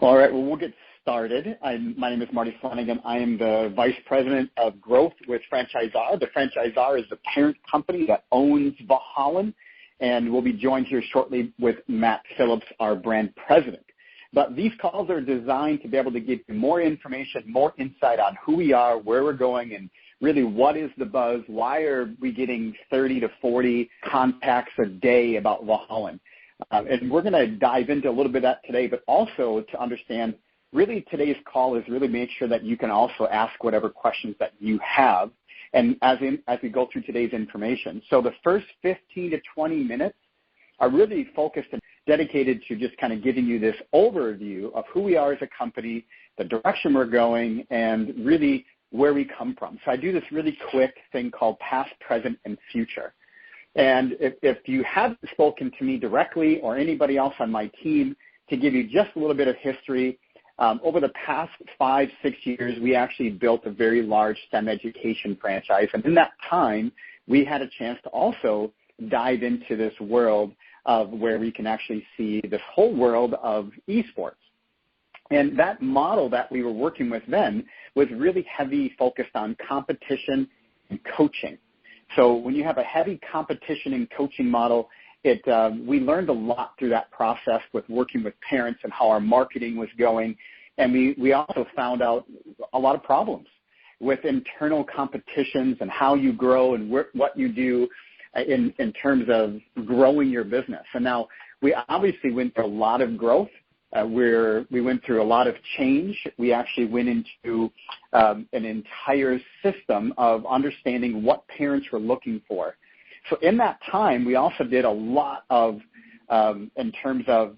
All right, well, we'll get started. My name is Marty Flanagan. I am the Vice President of Growth with Franchisor. The Franchisor is the parent company that owns Valhallan, and we'll be joined here shortly with Matt Phillips, our brand president. But these calls are designed to be able to give you more information, more insight on who we are, where we're going, and really what is the buzz, why are we getting 30 to 40 contacts a day about Valhallan. And we're going to dive into a little bit of that today, but also to understand really today's call is really make sure that you can also ask whatever questions that you have and as we go through today's information. So the first 15 to 20 minutes are really focused and dedicated to just kind of giving you this overview of who we are as a company, the direction we're going, and really where we come from. So I do this really quick thing called past, present, and future. And if you haven't spoken to me directly or anybody else on my team, to give you just a little bit of history, over the past 5-6 years, we actually built a very large STEM education franchise. And in that time, we had a chance to also dive into this world of where we can actually see this whole world of esports. And that model that we were working with then was really heavy focused on competition and coaching. So when you have a heavy competition and coaching model, we learned a lot through that process with working with parents and how our marketing was going. And we also found out a lot of problems with internal competitions and how you grow and what you do in terms of growing your business. And now we obviously went through a lot of growth. We went through a lot of change. We actually went into an entire system of understanding what parents were looking for. So in that time, we also did a lot of, in terms of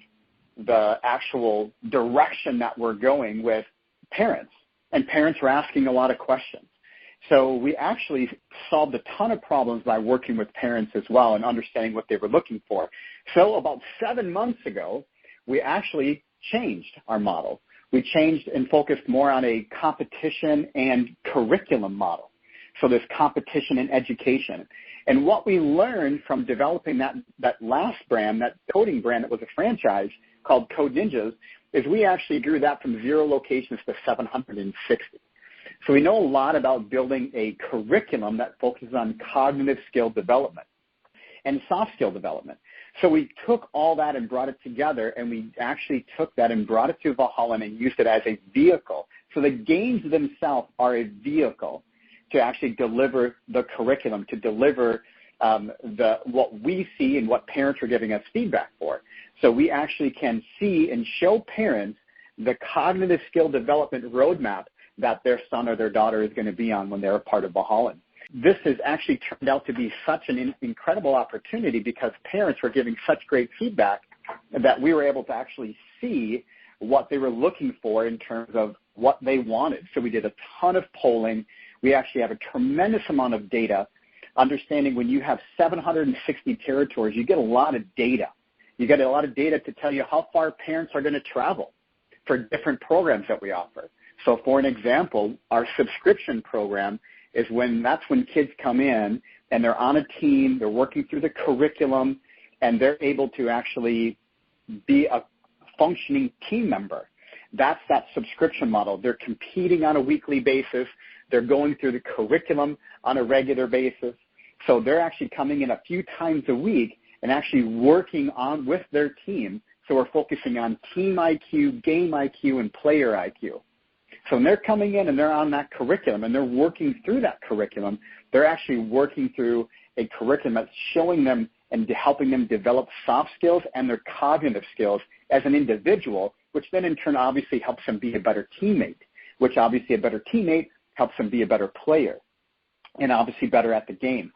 the actual direction that we're going with parents, and parents were asking a lot of questions. So we actually solved a ton of problems by working with parents as well and understanding what they were looking for. So about 7 months ago, we actually changed our model. We changed and focused more on a competition and curriculum model. So this competition and education. And what we learned from developing that last brand, that coding brand that was a franchise called Code Ninjas, is we actually grew that from 0 locations to 760. So we know a lot about building a curriculum that focuses on cognitive skill development and soft skill development. So we took all that and brought it together, and we actually took that and brought it to Valhallan and used it as a vehicle. So the games themselves are a vehicle to actually deliver the curriculum, to deliver what we see and what parents are giving us feedback for. So we actually can see and show parents the cognitive skill development roadmap that their son or their daughter is going to be on when they're a part of Valhallan. This has actually turned out to be such an incredible opportunity because parents were giving such great feedback that we were able to actually see what they were looking for in terms of what they wanted. So we did a ton of polling. We actually have a tremendous amount of data. Understanding when you have 760 territories, you get a lot of data. You get a lot of data to tell you how far parents are going to travel for different programs that we offer. So for an example, our subscription program is that's when kids come in and they're on a team, they're working through the curriculum, and they're able to actually be a functioning team member. That's that subscription model. They're competing on a weekly basis. They're going through the curriculum on a regular basis. So they're actually coming in a few times a week and actually working on with their team. So we're focusing on team IQ, game IQ, and player IQ. So when they're coming in and they're on that curriculum and they're working through that curriculum, they're actually working through a curriculum that's showing them and helping them develop soft skills and their cognitive skills as an individual, which then in turn obviously helps them be a better teammate, which obviously a better teammate helps them be a better player and obviously better at the game.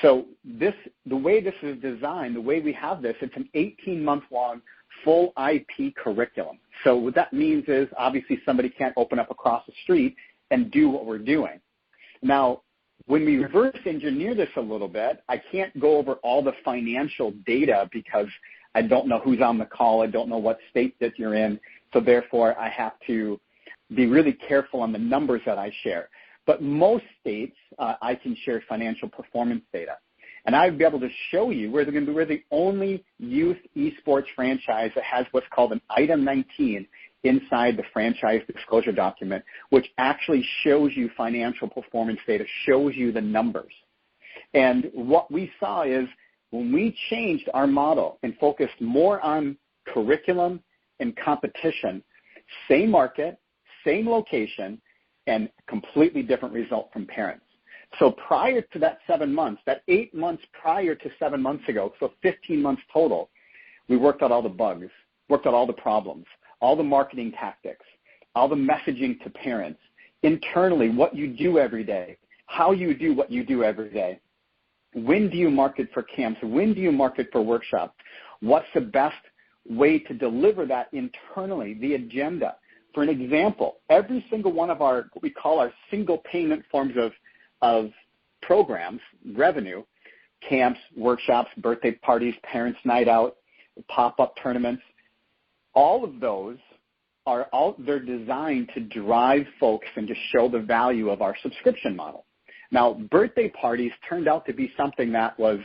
So the way this is designed, the way we have this, it's an 18-month-long full IP curriculum. So what that means is obviously somebody can't open up across the street and do what we're doing. Now, when we reverse engineer this a little bit, I can't go over all the financial data because I don't know who's on the call. I don't know what state that you're in. So therefore, I have to be really careful on the numbers that I share. But most states, I can share financial performance data. And I'd be able to show you we're the only youth esports franchise that has what's called an Item 19 inside the franchise disclosure document, which actually shows you financial performance data, shows you the numbers. And what we saw is when we changed our model and focused more on curriculum and competition, same market, same location, and completely different result from parents. So prior to that 7 months, that 8 months prior to 7 months ago, so 15 months total, we worked out all the bugs, worked out all the problems, all the marketing tactics, all the messaging to parents, internally, what you do every day, how you do what you do every day. When do you market for camps? When do you market for workshops? What's the best way to deliver that internally, the agenda? For an example, every single one of our, what we call our single payment forms of programs, revenue, camps, workshops, birthday parties, parents' night out, pop-up tournaments, all of those they're designed to drive folks and to show the value of our subscription model. Now, birthday parties turned out to be something that was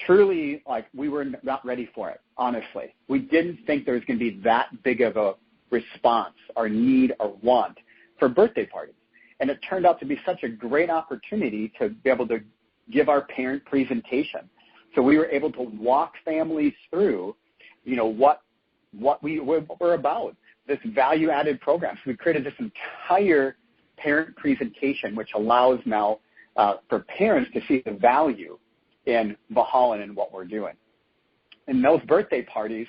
truly like we were not ready for it, honestly. We didn't think there was going to be that big of a response or need or want for birthday parties. And it turned out to be such a great opportunity to be able to give our parent presentation. So we were able to walk families through, what we're about, this value-added program. So we created this entire parent presentation, which allows now for parents to see the value in Valhallen and what we're doing. And those birthday parties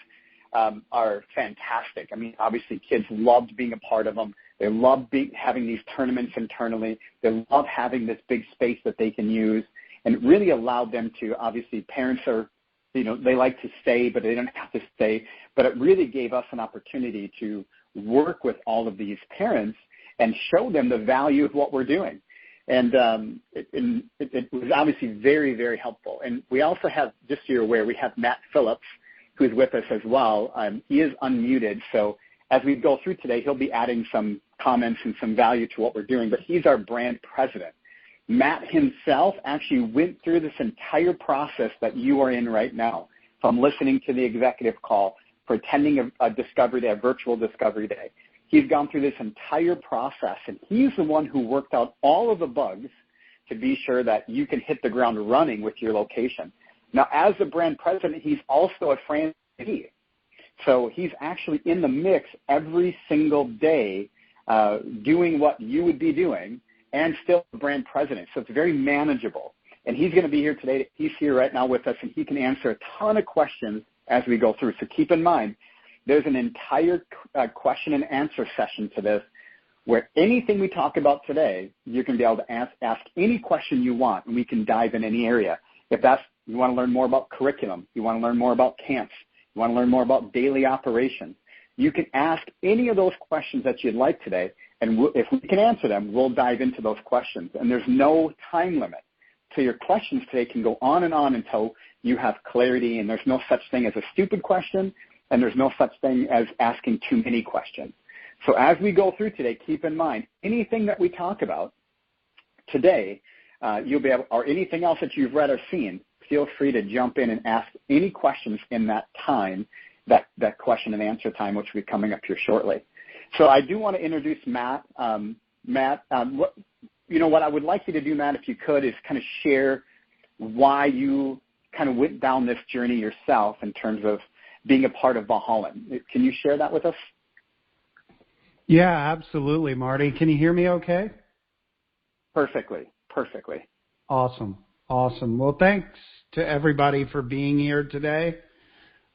are fantastic. I mean, obviously, kids loved being a part of them. They love having these tournaments internally. They love having this big space that they can use, and it really allowed them to, obviously, parents are, they like to stay, but they don't have to stay. But it really gave us an opportunity to work with all of these parents and show them the value of what we're doing. And it was obviously very, very helpful. And we also have, just so you're aware, we have Matt Phillips, who's with us as well. He is unmuted, so as we go through today, he'll be adding some comments and some value to what we're doing, but he's our brand president. Matt himself actually went through this entire process that you are in right now, from listening to the executive call, for attending a discovery day, a virtual discovery day. He's gone through this entire process, and he's the one who worked out all of the bugs to be sure that you can hit the ground running with your location. Now, as the brand president, he's also a franchisee. So he's actually in the mix every single day doing what you would be doing and still the brand president. So it's very manageable. And he's going to be here today. He's here right now with us, and he can answer a ton of questions as we go through. So keep in mind, there's an entire question and answer session to this where anything we talk about today, you can be able to ask any question you want, and we can dive in any area. If you want to learn more about curriculum, you want to learn more about camps, you want to learn more about daily operations, you can ask any of those questions that you'd like today, and if we can answer them, we'll dive into those questions. And there's no time limit. So your questions today can go on and on until you have clarity, and there's no such thing as a stupid question, and there's no such thing as asking too many questions. So as we go through today, keep in mind, anything that we talk about today, you'll be able, or anything else that you've read or seen, feel free to jump in and ask any questions in that time, that question and answer time, which will be coming up here shortly. So I do want to introduce Matt. Matt, what I would like you to do, Matt, if you could, is kind of share why you kind of went down this journey yourself in terms of being a part of Valhallen. Can you share that with us? Yeah, absolutely, Marty. Can you hear me okay? Perfectly. Awesome. Well, thanks to everybody for being here today.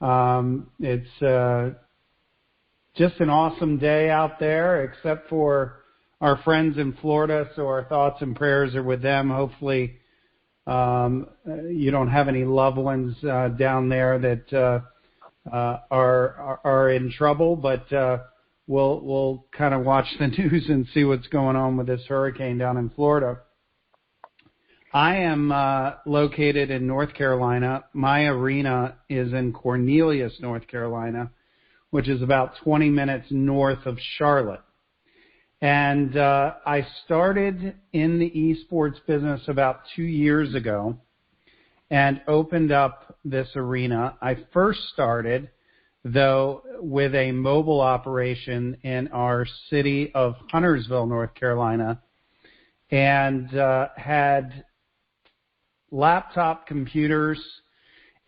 It's just an awesome day out there, except for our friends in Florida, so our thoughts and prayers are with them. Hopefully you don't have any loved ones down there that are in trouble, but we'll kind of watch the news and see what's going on with this hurricane down in Florida. I am located in North Carolina. My arena is in Cornelius, North Carolina, which is about 20 minutes north of Charlotte. And I started in the esports business about 2 years ago and opened up this arena. I first started though with a mobile operation in our city of Huntersville, North Carolina, and had laptop computers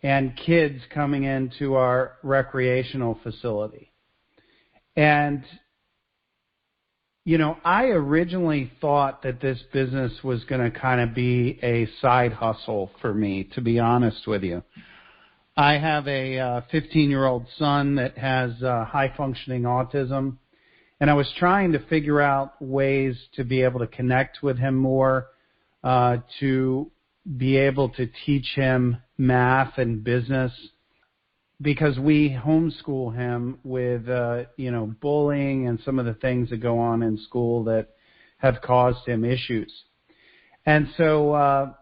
and kids coming into our recreational facility. And, you know, I originally thought that this business was going to kind of be a side hustle for me, to be honest with you. I have a 15-year-old son that has high-functioning autism, and I was trying to figure out ways to be able to connect with him more, to be able to teach him math and business, because we homeschool him with, you know, bullying and some of the things that go on in school that have caused him issues. And so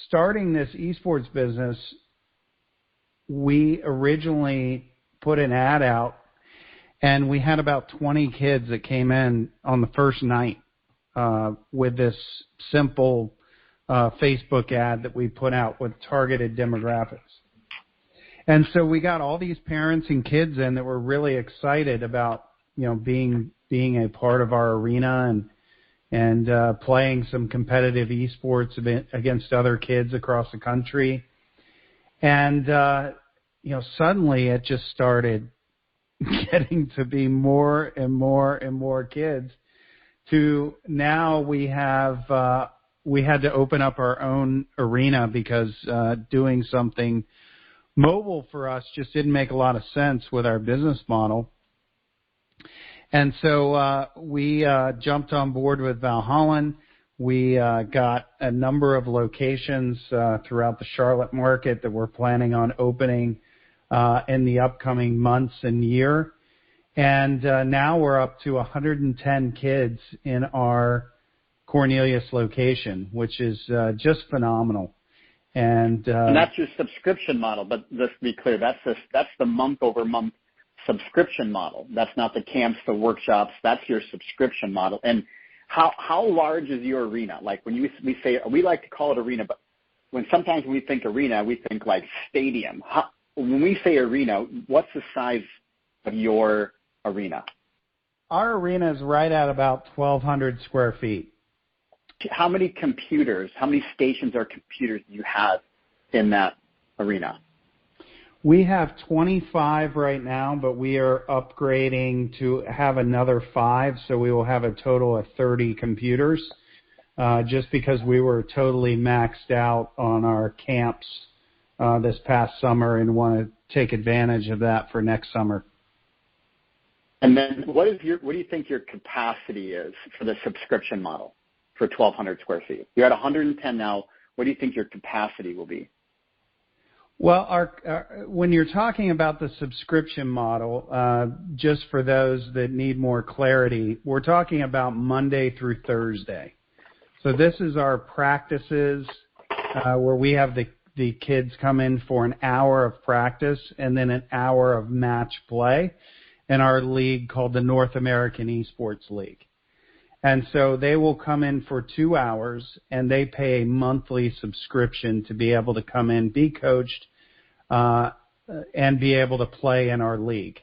starting this esports business, we originally put an ad out, and we had about 20 kids that came in on the first night with this simple Facebook ad that we put out with targeted demographics. And so we got all these parents and kids in that were really excited about, you know, being a part of our arena and playing some competitive esports against other kids across the country. And, you know, suddenly it just started getting to be more and more and more kids, to now we have, we had to open up our own arena because doing something mobile for us just didn't make a lot of sense with our business model. And so we jumped on board with Valhallen. We got a number of locations throughout the Charlotte market that we're planning on opening in the upcoming months and year. And now we're up to 110 kids in our Cornelius location, which is just phenomenal. And that's your subscription model, but let's be clear, that's the month-over-month subscription model. That's not the camps, the workshops. That's your subscription model. And how large is your arena? Like when we say, we like to call it arena, but sometimes when we think arena, we think like stadium. When we say arena, what's the size of your arena? Our arena is right at about 1,200 square feet. How many computers, how many stations or computers do you have in that arena? We have 25 right now, but we are upgrading to have another 5, so we will have a total of 30 computers, just because we were totally maxed out on our camps this past summer and want to take advantage of that for next summer. And then what do you think your capacity is for the subscription model for 1,200 square feet? You're at 110 now. What do you think your capacity will be? Well, when you're talking about the subscription model, just for those that need more clarity, we're talking about Monday through Thursday. So this is our practices where we have the kids come in for an hour of practice and then an hour of match play in our league called the North American Esports League. And so they will come in for 2 hours, and they pay a monthly subscription to be able to come in, be coached, and be able to play in our league.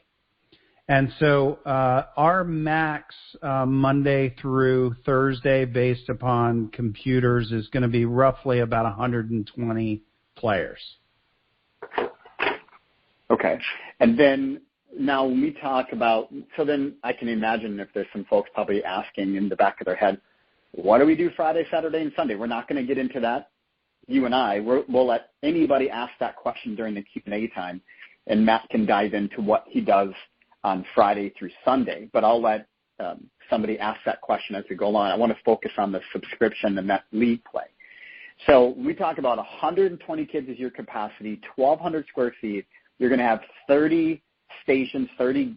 And so our max Monday through Thursday, based upon computers, is going to be roughly about 120 players. Okay. And then now when we talk about, so then I can imagine if there's some folks probably asking in the back of their head, what do we do Friday, Saturday, and Sunday? We're not going to get into that. You and I, we'll let anybody ask that question during the Q&A time, and Matt can dive into what he does on Friday through Sunday. But I'll let somebody ask that question as we go along. I want to focus on the subscription and that league play. So we talk about 120 kids is your capacity, 1,200 square feet. You're going to have 30 stations, 30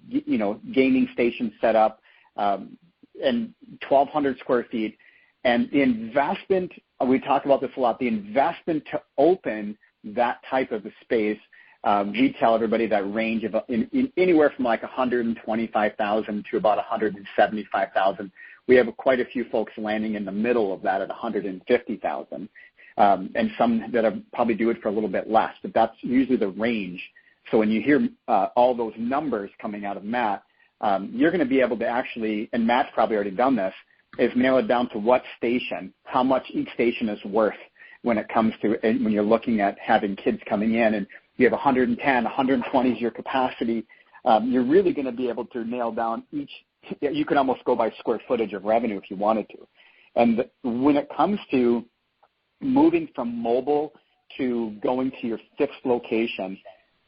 gaming stations set up, and 1,200 square feet. And the investment, we talk about this a lot, the investment to open that type of a space, we tell everybody that range of anywhere from like $125,000 to about $175,000. We have quite a few folks landing in the middle of that at $150,000, and some that probably do it for a little bit less. But that's usually the range So when you hear all those numbers coming out of Matt, you're going to be able to actually, and Matt's probably already done this, is nail it down to what station, how much each station is worth when it comes to, and when you're looking at having kids coming in and you have 110, 120 is your capacity. You're really going to be able to nail down each. You can almost go by square footage of revenue if you wanted to. And when it comes to moving from mobile to going to your fixed location,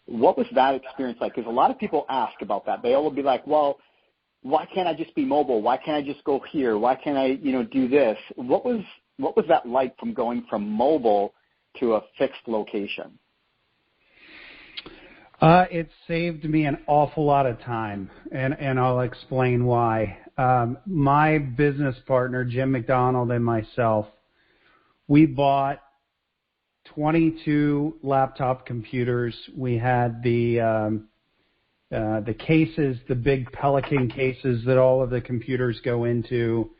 what was that experience like? Because a lot of people ask about that. They all will be like, well, why can't I just be mobile? Why can't I just go here? Why can't I, do this? What was that like from going from mobile to a fixed location? It saved me an awful lot of time, and I'll explain why. My business partner, Jim McDonald, and myself, we bought 22 laptop computers. We had the cases, the big Pelican cases that all of the computers go into,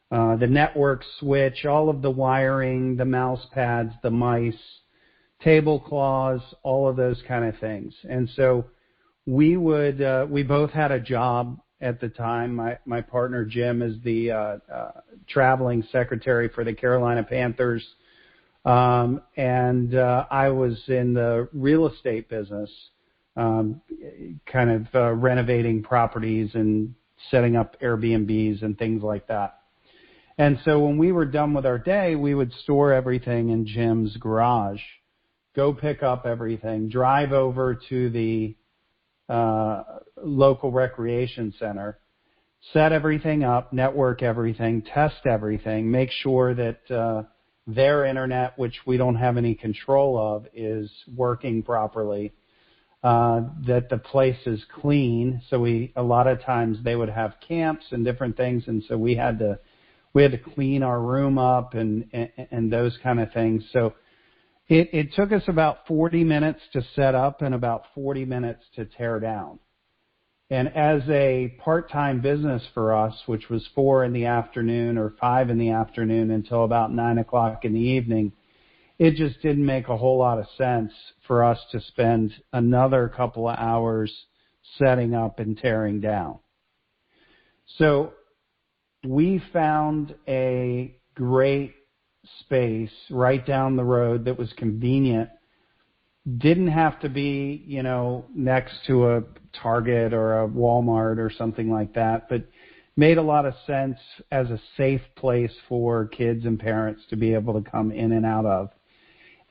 the network switch, all of the wiring, the mouse pads, the mice, tablecloths, all of those kind of things. And so we both had a job at the time. My partner, Jim, is the traveling secretary for the Carolina Panthers. And I was in the real estate business, kind of renovating properties and setting up Airbnbs and things like that. And so when we were done with our day, we would store everything in Jim's garage, go pick up everything, drive over to the local recreation center, set everything up, network everything, test everything, make sure that their internet, which we don't have any control of, is working properly, that the place is clean. So a lot of times they would have camps and different things, and so we had to clean our room up and those kind of things. So it took us about 40 minutes to set up and about 40 minutes to tear down. And as a part-time business for us, which was 4 in the afternoon or 5 in the afternoon until about 9 o'clock in the evening, it just didn't make a whole lot of sense for us to spend another couple of hours setting up and tearing down. So we found a great space right down the road that was convenient. Didn't have to be, next to a Target or a Walmart or something like that, but made a lot of sense as a safe place for kids and parents to be able to come in and out of.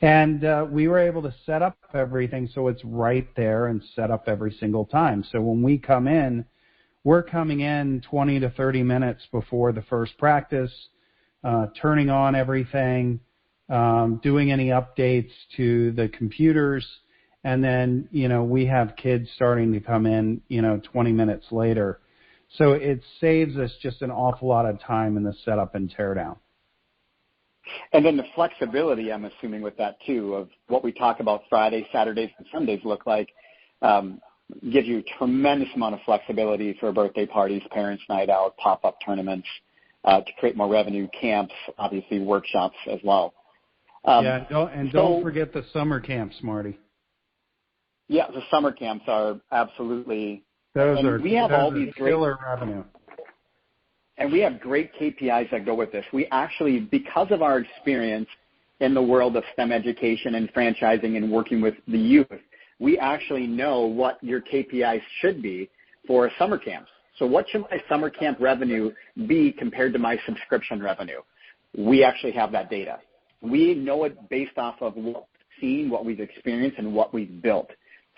And we were able to set up everything so it's right there and set up every single time. So when we come in, we're coming in 20 to 30 minutes before the first practice, turning on everything, doing any updates to the computers, and then, we have kids starting to come in, 20 minutes later. So it saves us just an awful lot of time in the setup and teardown. And then the flexibility, I'm assuming, with that, too, of what we talk about Fridays, Saturdays, and Sundays look like, gives you a tremendous amount of flexibility for birthday parties, parents' night out, pop-up tournaments, to create more revenue, camps, obviously workshops as well. Don't forget the summer camps, Marty. Yeah, the summer camps are absolutely. Those are killer revenue. And we have great KPIs that go with this. We actually, because of our experience in the world of STEM education and franchising and working with the youth, we actually know what your KPIs should be for summer camps. So what should my summer camp revenue be compared to my subscription revenue? We actually have that data. We know it based off of what we've seen, what we've experienced, and what we've built.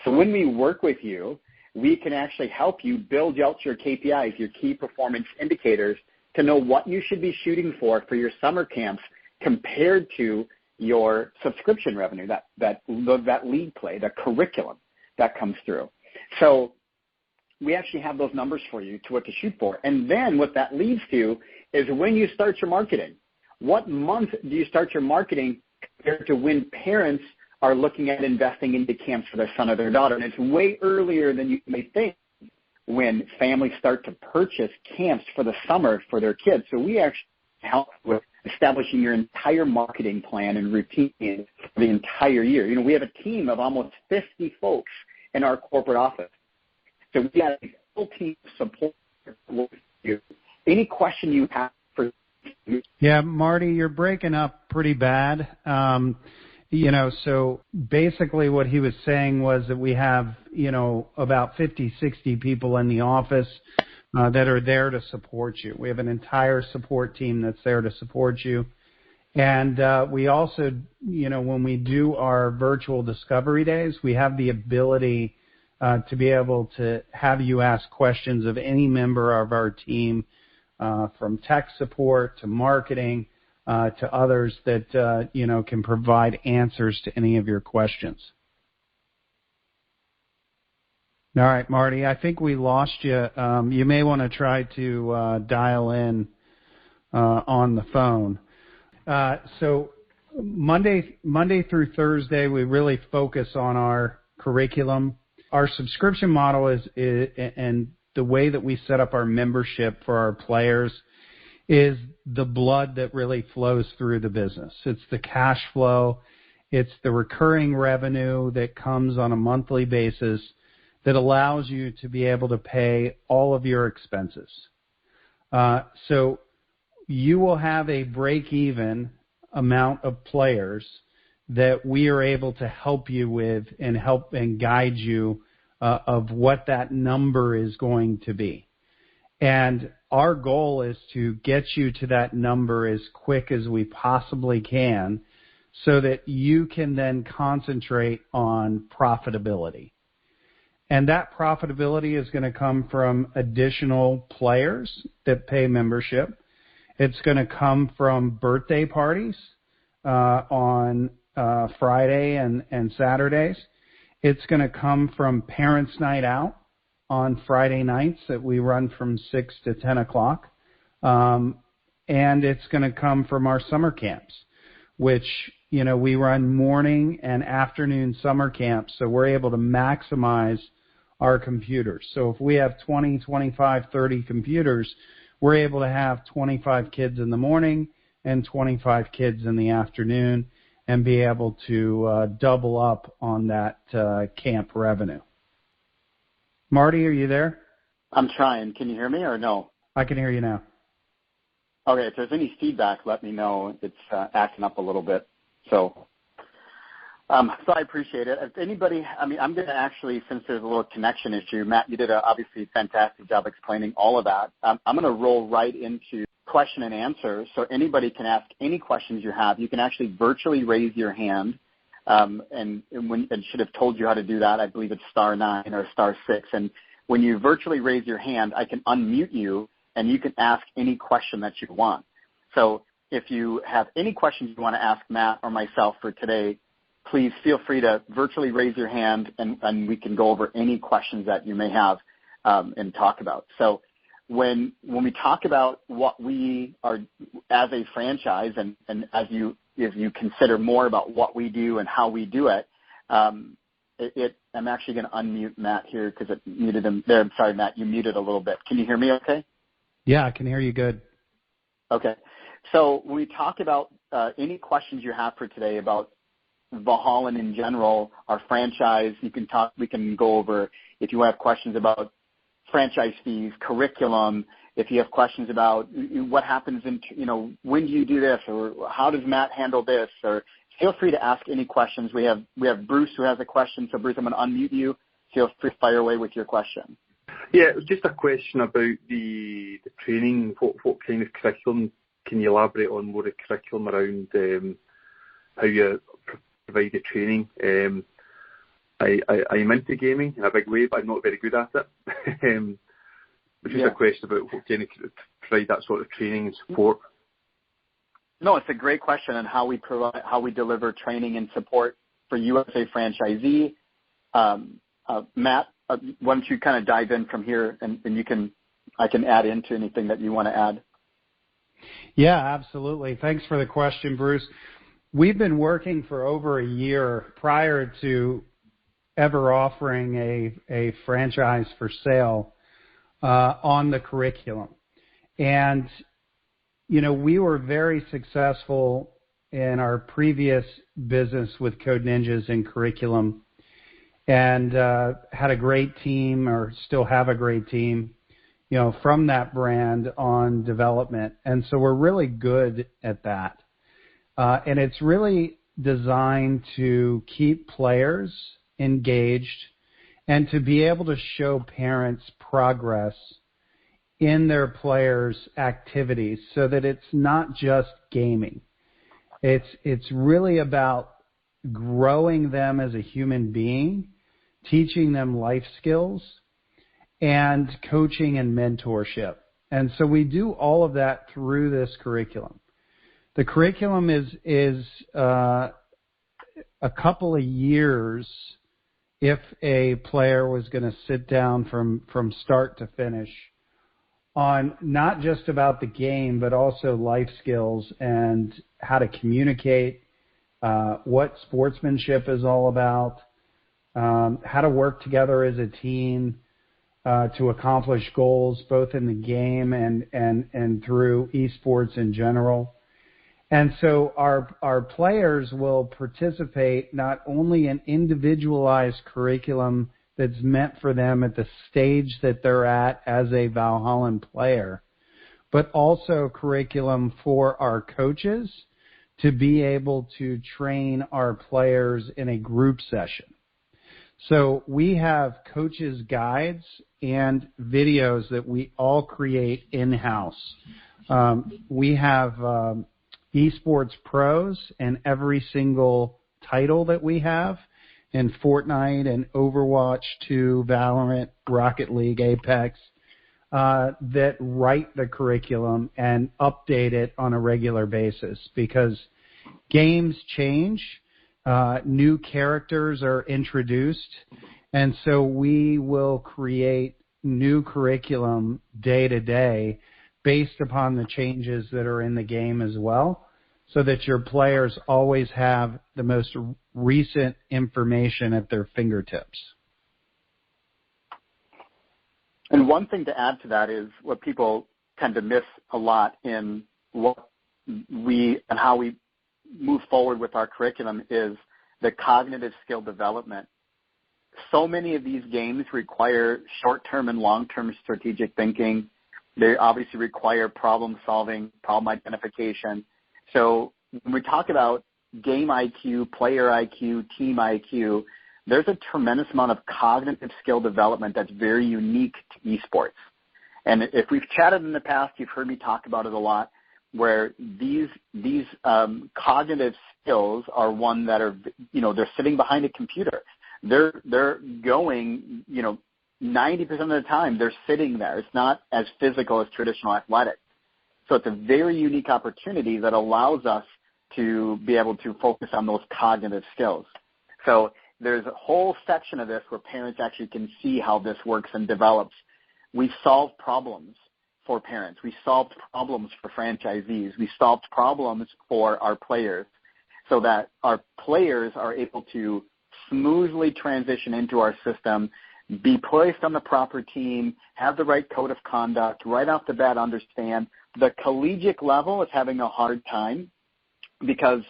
So when we work with you, we can actually help you build out your KPIs, your key performance indicators, to know what you should be shooting for your summer camps compared to your subscription revenue, that lead play, the curriculum that comes through. So we actually have those numbers for you to what to shoot for. And then what that leads to is when you start your marketing. What month do you start your marketing compared to when parents are looking at investing into camps for their son or their daughter? And it's way earlier than you may think when families start to purchase camps for the summer for their kids. So we actually help with establishing your entire marketing plan and routine for the entire year. We have a team of almost 50 folks in our corporate office. So we have a full team of support with you. Any question you have for Yeah, Marty, you're breaking up pretty bad. So basically what he was saying was that we have, about 50, 60 people in the office that are there to support you. We have an entire support team that's there to support you. And we also, when we do our virtual discovery days, we have the ability to be able to have you ask questions of any member of our team, from tech support to marketing to others that, can provide answers to any of your questions. All right, Marty, I think we lost you. You may want to try to dial in on the phone. So Monday through Thursday, we really focus on our curriculum. Our subscription model is and the way that we set up our membership for our players is the blood that really flows through the business. It's the cash flow. It's the recurring revenue that comes on a monthly basis that allows you to be able to pay all of your expenses. So you will have a break-even amount of players that we are able to help you with and help and guide you of what that number is going to be. And our goal is to get you to that number as quick as we possibly can so that you can then concentrate on profitability. And that profitability is going to come from additional players that pay membership. It's going to come from birthday parties on Friday and Saturdays. It's going to come from Parents' Night Out on Friday nights that we run from 6 to 10 o'clock. And it's going to come from our summer camps, which, we run morning and afternoon summer camps, so we're able to maximize our computers. So if we have 20, 25, 30 computers, we're able to have 25 kids in the morning and 25 kids in the afternoon and be able to double up on that camp revenue. Marty, are you there? I'm trying. Can you hear me or no? I can hear you now. Okay, if there's any feedback, let me know. It's acting up a little bit. So I appreciate it. If anybody, I'm going to actually, since there's a little connection issue, Matt, you did obviously a fantastic job explaining all of that. I'm going to roll right into question and answer, so anybody can ask any questions you have. You can actually virtually raise your hand, and it should have told you how to do that. I believe it's *9 or *6. And when you virtually raise your hand, I can unmute you, and you can ask any question that you want. So if you have any questions you want to ask Matt or myself for today, please feel free to virtually raise your hand, and we can go over any questions that you may have and talk about. So when we talk about what we are as a franchise, and as you consider more about what we do and how we do it, I'm actually going to unmute Matt here because it muted him there. I'm sorry, Matt, you muted a little bit. Can you hear me okay? Yeah, I can hear you good. Okay. So when we talk about any questions you have for today about Valhallen in general, our franchise, we can go over. If you have questions about franchise fees, curriculum, if you have questions about what happens in, when do you do this, or how does Matt handle this, or feel free to ask any questions. We have Bruce who has a question. So Bruce, I'm going to unmute you. Feel free to fire away with your question. Yeah, it was just a question about the training. What kind of curriculum can you elaborate on? More the curriculum around how you provide the training. I'm into gaming in a big way, but I'm not very good at it. But just a question about what kind of provide that sort of training and support. No, it's a great question on how we deliver training and support for you as a franchisee. Matt, why don't you kind of dive in from here, and I can add into anything that you want to add. Yeah, absolutely. Thanks for the question, Bruce. We've been working for over a year prior to ever offering a franchise for sale on the curriculum. And, we were very successful in our previous business with Code Ninjas and curriculum. and had a great team, or still have a great team, from that brand on development. And so we're really good at that. And it's really designed to keep players engaged and to be able to show parents progress in their players' activities, so that it's not just gaming. It's really about growing them as a human being, teaching them life skills, and coaching and mentorship. And so we do all of that through this curriculum. The curriculum is a couple of years if a player was going to sit down from start to finish on not just about the game, but also life skills and how to communicate, what sportsmanship is all about, how to work together as a team to accomplish goals both in the game and through esports in general. And so our players will participate not only in individualized curriculum that's meant for them at the stage that they're at as a Valhallan player, but also curriculum for our coaches to be able to train our players in a group session. So we have coaches' guides and videos that we all create in-house. We have esports pros in every single title that we have in Fortnite and Overwatch 2, Valorant, Rocket League, Apex, that write the curriculum and update it on a regular basis, because games change, new characters are introduced, and so we will create new curriculum day to day based upon the changes that are in the game as well, so that your players always have the most recent information at their fingertips. And one thing to add to that is what people tend to miss a lot in what we and how we move forward with our curriculum is the cognitive skill development. So many of these games require short-term and long-term strategic thinking. They obviously require problem solving, problem identification. So when we talk about game IQ, player IQ, team IQ, there's a tremendous amount of cognitive skill development that's very unique to esports. And if we've chatted in the past, you've heard me talk about it a lot, where these cognitive skills are one that are, they're sitting behind a computer. They're going, 90% of the time they're sitting there. It's not as physical as traditional athletics. So it's a very unique opportunity that allows us to be able to focus on those cognitive skills. So there's a whole section of this where parents actually can see how this works and develops. We solve problems for parents. We solved problems for franchisees. We solved problems for our players so that our players are able to smoothly transition into our system, be placed on the proper team, have the right code of conduct, right off the bat understand. The collegiate level is having a hard time because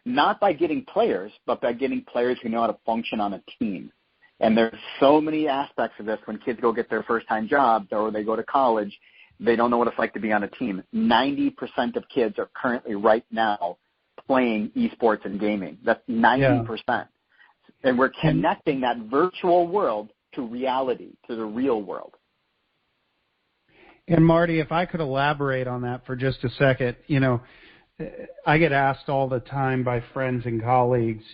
not by getting players, but by getting players who know how to function on a team. And there's so many aspects of this when kids go get their first-time jobs or they go to college, they don't know what it's like to be on a team. 90% of kids are currently right now playing esports and gaming. That's 90%. Yeah. And we're connecting that virtual world to reality, to the real world. And Marty, if I could elaborate on that for just a second, I get asked all the time by friends and colleagues,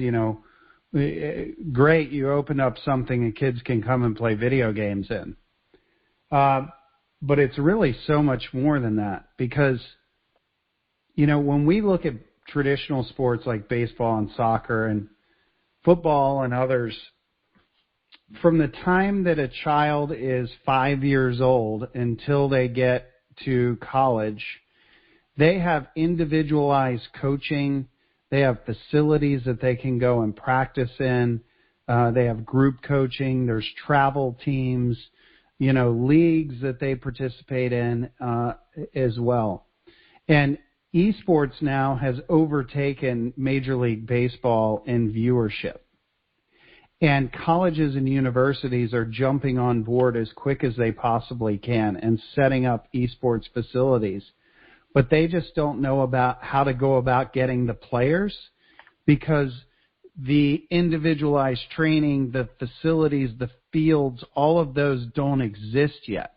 great, you open up something and kids can come and play video games in. But it's really so much more than that because, when we look at traditional sports like baseball and soccer and football and others, from the time that a child is 5 years old until they get to college, they have individualized coaching. They have facilities that they can go and practice in. They have group coaching. There's travel teams, leagues that they participate in as well. And esports now has overtaken Major League Baseball in viewership. And colleges and universities are jumping on board as quick as they possibly can and setting up esports facilities. But they just don't know about how to go about getting the players, because the individualized training, the facilities, the fields, all of those don't exist yet.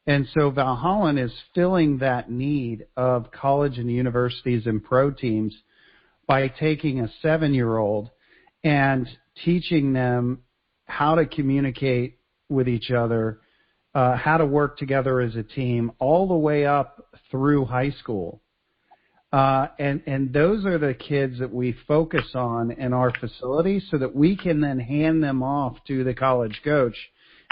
And so Valhallen is filling that need of college and universities and pro teams by taking a 7-year-old and teaching them how to communicate with each other, how to work together as a team, all the way up through high school. And those are the kids that we focus on in our facility, so that we can then hand them off to the college coach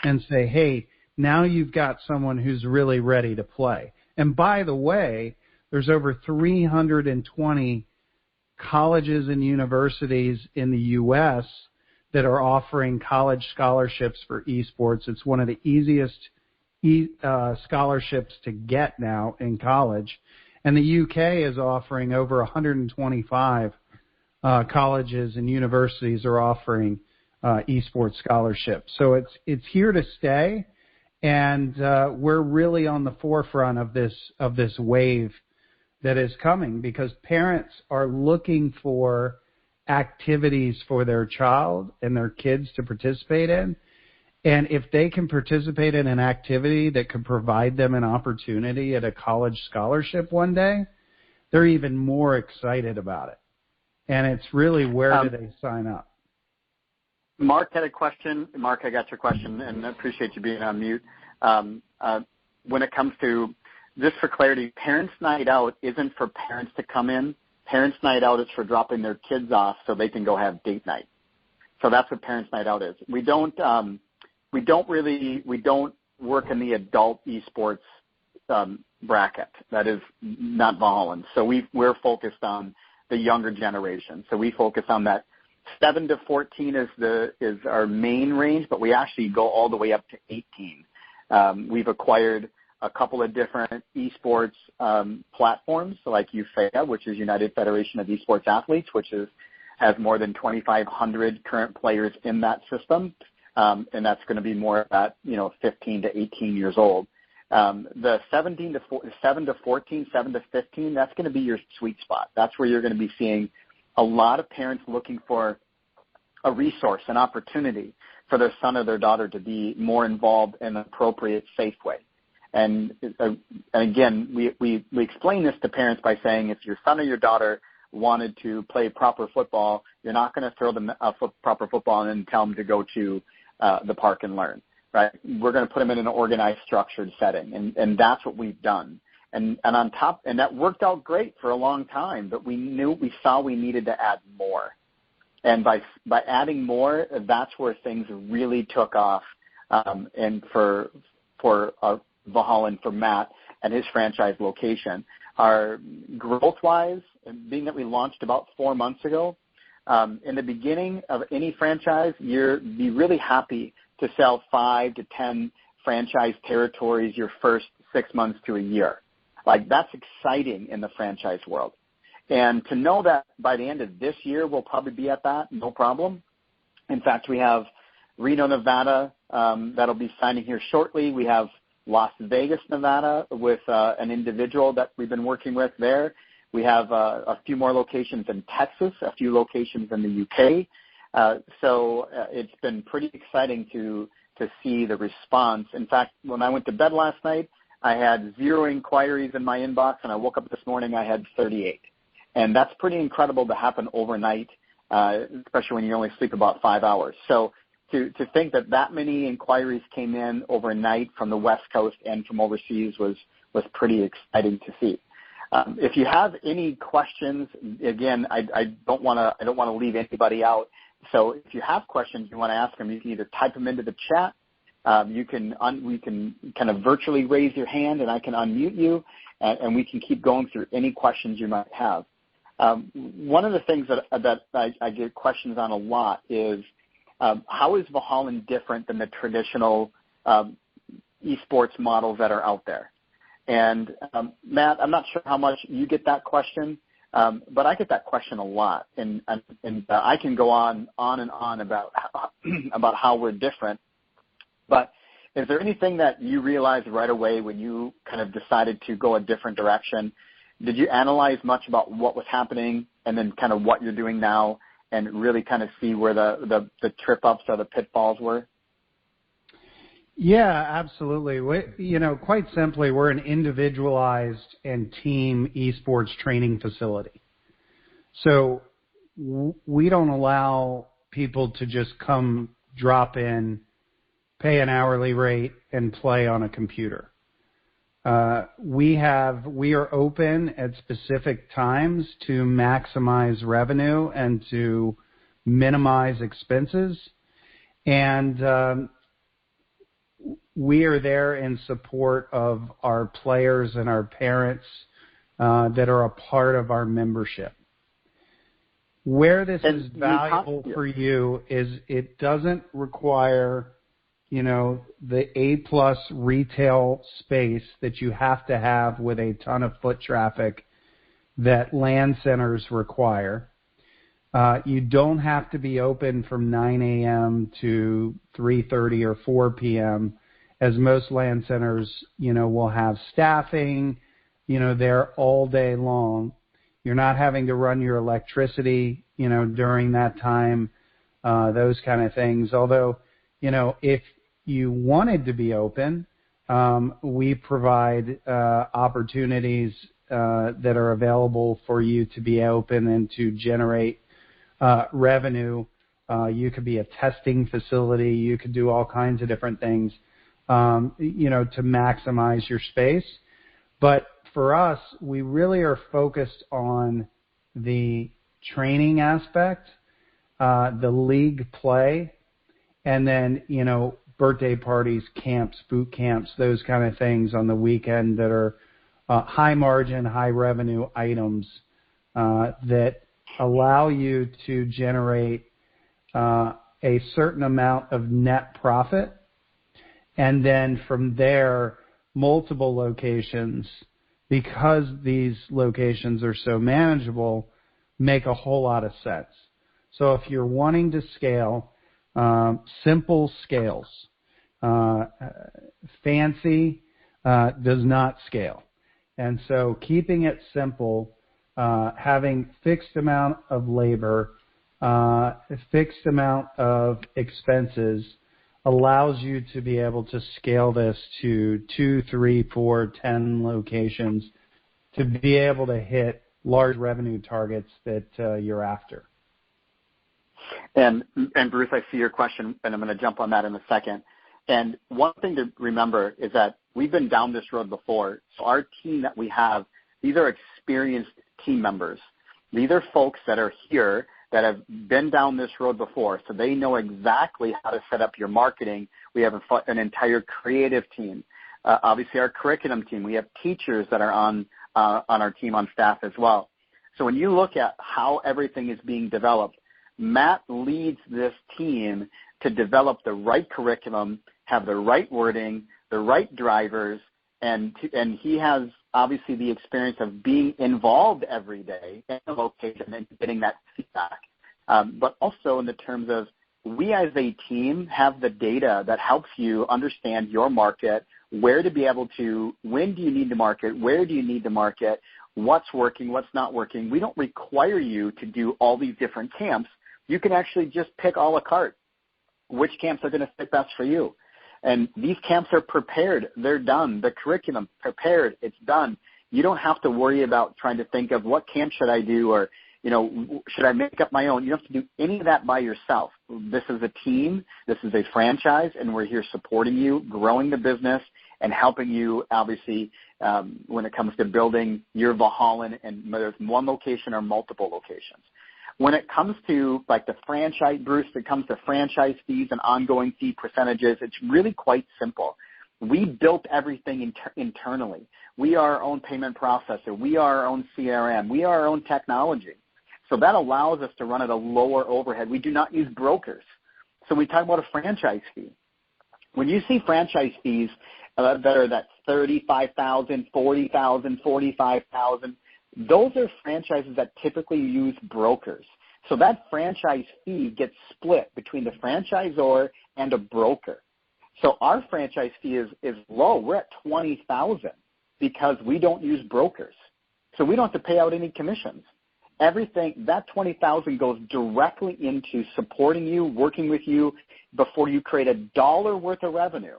and say, hey, now you've got someone who's really ready to play. And by the way, there's over 320 colleges and universities in the U.S. that are offering college scholarships for esports. It's one of the easiest scholarships to get now in college. And the UK is offering over 125 colleges and universities are offering esports scholarships. So it's here to stay, and we're really on the forefront of this wave that is coming, because parents are looking for activities for their child and their kids to participate in. And if they can participate in an activity that could provide them an opportunity at a college scholarship one day, they're even more excited about it. And it's really, where do they sign up? Mark had a question. Mark, I got your question, and I appreciate you being on mute. When it comes to, just for clarity, Parents Night Out isn't for parents to come in. Parents Night Out is for dropping their kids off so they can go have date night. So that's what Parents Night Out is. We don't work in the adult esports bracket. That is not Valhallen. So we're focused on the younger generation. So we focus on that 7 to 14 is our main range, but we actually go all the way up to 18. We've acquired a couple of different esports platforms, like UFEA, which is United Federation of Esports Athletes, which has more than 2,500 current players in that system. And that's going to be more at 15 to 18 years old. The 7 to 14, 7 to 15, that's going to be your sweet spot. That's where you're going to be seeing a lot of parents looking for a resource, an opportunity for their son or their daughter to be more involved in an appropriate, safe way. And again, we explain this to parents by saying, if your son or your daughter wanted to play proper football, you're not going to throw them proper football and then tell them to go to the park and learn, right? We're going to put them in an organized, structured setting, and that's what we've done. And on top, and that worked out great for a long time, but we saw we needed to add more. And by adding more, that's where things really took off. And for Valhallen, for Matt and his franchise location, our growth-wise, being that we launched about 4 months ago, in the beginning of any franchise, you'd be really happy to sell 5 to 10 franchise territories your first 6 months to a year. Like, that's exciting in the franchise world. And to know that by the end of this year, we'll probably be at that, no problem. In fact, we have Reno, Nevada, that'll be signing here shortly. We have Las Vegas, Nevada, with an individual that we've been working with there. We have a few more locations in Texas, a few locations in the UK. So it's been pretty exciting to see the response. In fact, when I went to bed last night, I had 0 inquiries in my inbox, and I woke up this morning, I had 38. And that's pretty incredible to happen overnight, especially when you only sleep about 5 hours. So to think that many inquiries came in overnight from the West Coast and from overseas was pretty exciting to see. If you have any questions, again, I don't want to leave anybody out. So if you have questions you want to ask them, you can either type them into the chat. We can kind of virtually raise your hand, and I can unmute you, and we can keep going through any questions you might have. One of the things that I get questions on a lot is, how is Valhallen different than the traditional esports models that are out there? And Matt, I'm not sure how much you get that question, But I get that question a lot, and I can go on and on about how we're different. But is there anything that you realized right away when you kind of decided to go a different direction? Did you analyze much about what was happening and then kind of what you're doing now and really kind of see where the trip-ups or the pitfalls were? Yeah, absolutely. Quite simply, we're an individualized and team esports training facility. So we don't allow people to just come drop in, pay an hourly rate, and play on a computer. We are open at specific times to maximize revenue and to minimize expenses. And we are there in support of our players and our parents that are a part of our membership. Where this is valuable for you is it doesn't require, the A+ retail space that you have to have with a ton of foot traffic that LAN centers require. You don't have to be open from 9 a.m. to 3:30 or 4 p.m. as most LAN centers, will have staffing, there all day long. You're not having to run your electricity, during that time, those kind of things. Although, if you wanted to be open, we provide opportunities that are available for you to be open and to generate revenue. You could be a testing facility. You could do all kinds of different things, to maximize your space. But for us, we really are focused on the training aspect, the league play, and then, birthday parties, camps, boot camps, those kind of things on the weekend that are high margin, high revenue items that allow you to generate a certain amount of net profit. And then from there, multiple locations, because these locations are so manageable, make a whole lot of sense. So if you're wanting to scale, simple scales. Fancy does not scale. And so keeping it simple, having fixed amount of labor, fixed amount of expenses allows you to be able to scale this to 2, 3, 4, 10 locations to be able to hit large revenue targets that you're after. And Bruce, I see your question, and I'm going to jump on that in a second. And one thing to remember is that we've been down this road before. So our team that we have, these are experienced team members. These are folks that are here that have been down this road before, so they know exactly how to set up your marketing. We have an entire creative team. Obviously, our curriculum team. We have teachers that are on our team on staff as well. So when you look at how everything is being developed, Matt leads this team to develop the right curriculum, have the right wording, the right drivers, and he has obviously the experience of being involved every day in the location and getting that feedback. But also in the terms of we as a team have the data that helps you understand your market, where to be able to, when do you need to market, where do you need to market, what's working, what's not working. We don't require you to do all these different camps. You can actually just pick a la carte which camps are going to fit best for you. And these camps are prepared. They're done. The curriculum, prepared. It's done. You don't have to worry about trying to think of what camp should I do or, should I make up my own? You don't have to do any of that by yourself. This is a team. This is a franchise, and we're here supporting you, growing the business, and helping you, obviously, when it comes to building your Valhallen, and whether it's one location or multiple locations. When it comes to like the franchise, Bruce, it comes to franchise fees and ongoing fee percentages, it's really quite simple. We built everything internally. We are our own payment processor. We are our own CRM. We are our own technology. So that allows us to run at a lower overhead. We do not use brokers. So we talk about a franchise fee. When you see franchise fees that are that $35,000, $40,000, $45,000, those are franchises that typically use brokers. So that franchise fee gets split between the franchisor and a broker. So our franchise fee is low. We're at $20,000 because we don't use brokers. So we don't have to pay out any commissions. Everything, that $20,000 goes directly into supporting you, working with you. Before you create $1 worth of revenue,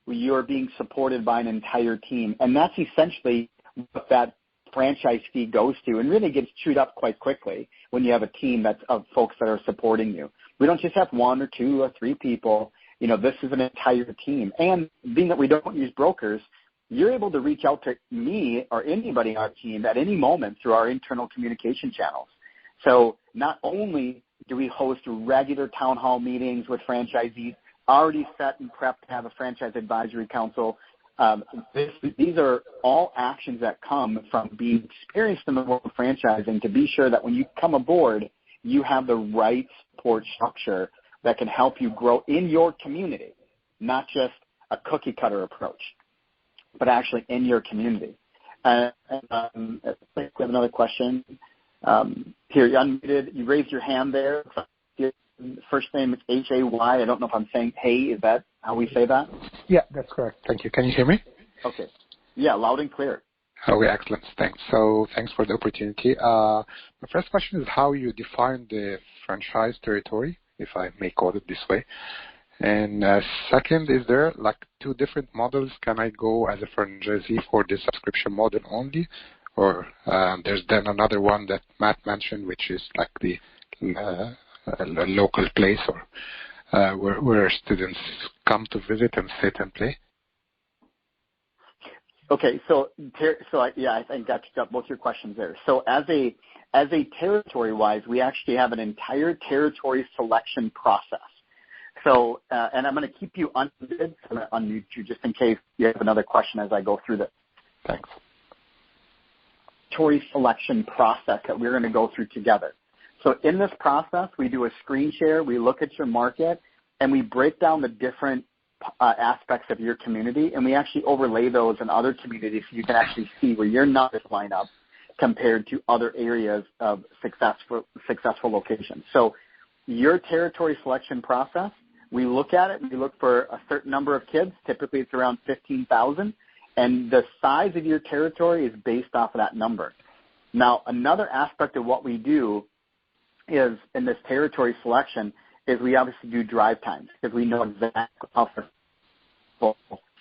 you're being supported by an entire team. And that's essentially what that franchise fee goes to, and really gets chewed up quite quickly when you have a team of folks that are supporting you. We don't just have 1 or 2 or 3 people. This is an entire team. And being that we don't use brokers, you're able to reach out to me or anybody on our team at any moment through our internal communication channels. So not only do we host regular town hall meetings with franchisees, already set and prepped to have a franchise advisory council, these are all actions that come from being experienced in the world of franchising to be sure that when you come aboard, you have the right support structure that can help you grow in your community, not just a cookie cutter approach, but actually in your community. I think we have another question. Here, you unmuted. You raised your hand there. First name is Hay. I don't know if I'm saying Hay. Is that how we say that? Yeah, that's correct. Thank you. Can you hear me? Okay. Yeah, loud and clear. Okay, excellent. Thanks. So thanks for the opportunity. My first question is how you define the franchise territory, if I may call it this way. And second, is there like 2 different models? Can I go as a franchisee for the subscription model only? Or there's then another one that Matt mentioned, which is like the a local place or where students come to visit and sit and play? Okay, I think I picked up both your questions there. So as a territory-wise, we actually have an entire territory selection process. So, and I'm going to keep you unmuted. So I'm going to unmute you just in case you have another question as I go through this. Thanks. Territory selection process that we're going to go through together. So in this process, we do a screen share, we look at your market, and we break down the different aspects of your community, and we actually overlay those in other communities so you can actually see where your numbers line up compared to other areas of successful locations. So your territory selection process, we look at it, we look for a certain number of kids, typically it's around 15,000, and the size of your territory is based off of that number. Now, another aspect of what we do is in this territory selection is we obviously do drive times because we know exactly how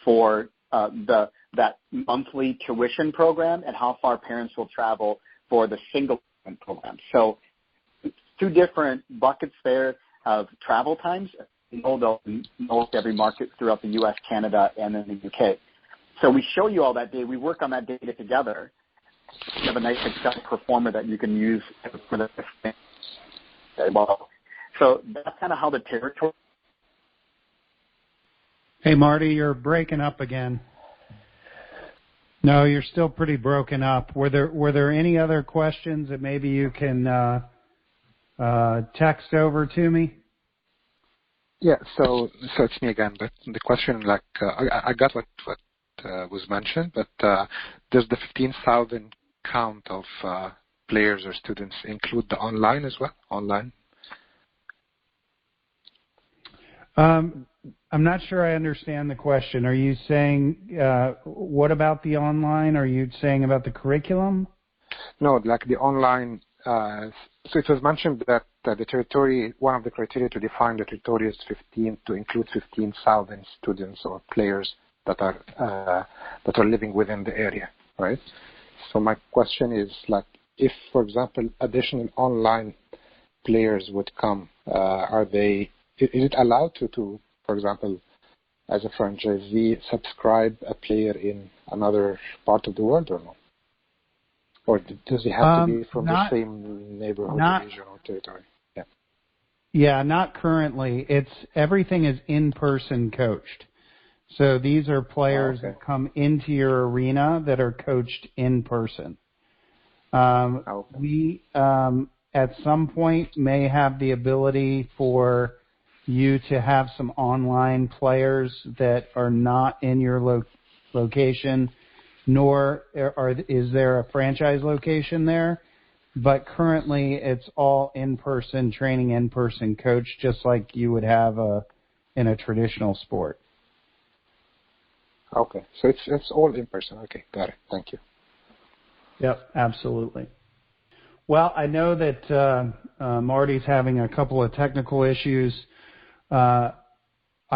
for that monthly tuition program and how far parents will travel for the single program. So 2 different buckets there of travel times. Although most every market throughout the U.S., Canada, and in the U.K. So we show you all that data. We work on that data together. You have a nice Excel performer that you can use for the thing. So that's kind of how the territory. Hey, Marty, you're breaking up again. No, you're still pretty broken up. Were there any other questions that maybe you can text over to me? Yeah, so it's me again. But the question, like, I got what was mentioned, but does the 15,000 count of players or students include the online as well? Online? I'm not sure I understand the question. Are you saying what about the online? Are you saying about the curriculum? No, like the online. So it was mentioned that the territory, one of the criteria to define the territory is to include 15,000 students or players that are living within the area, right? So my question is, like, if, for example, additional online players would come, is it allowed to, for example, as a franchisee, subscribe a player in another part of the world or no? Or does he have to be from the same neighborhood, region, or territory? Yeah. Yeah, not currently. Everything is in-person coached. So these are players that come into your arena that are coached in person. We, at some point, may have the ability for you to have some online players that are not in your location nor is there a franchise location there. But currently, it's all in-person training, in-person coach, just like you would have in a traditional sport. Okay, so it's all in-person. Okay, got it. Thank you. Yep, absolutely. Well, I know that Marty's having a couple of technical issues. I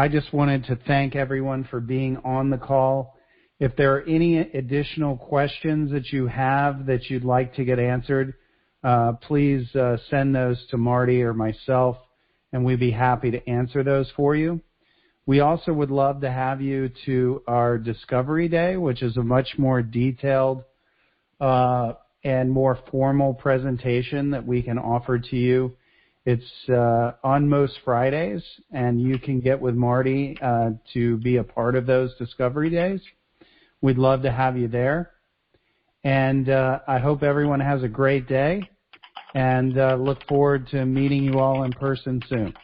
just wanted to thank everyone for being on the call. If there are any additional questions that you have that you'd like to get answered, please send those to Marty or myself, and we'd be happy to answer those for you. We also would love to have you to our Discovery Day, which is a much more detailed and more formal presentation that we can offer to you. It's on most Fridays, and you can get with Marty to be a part of those Discovery Days. We'd love to have you there. And I hope everyone has a great day, and look forward to meeting you all in person soon.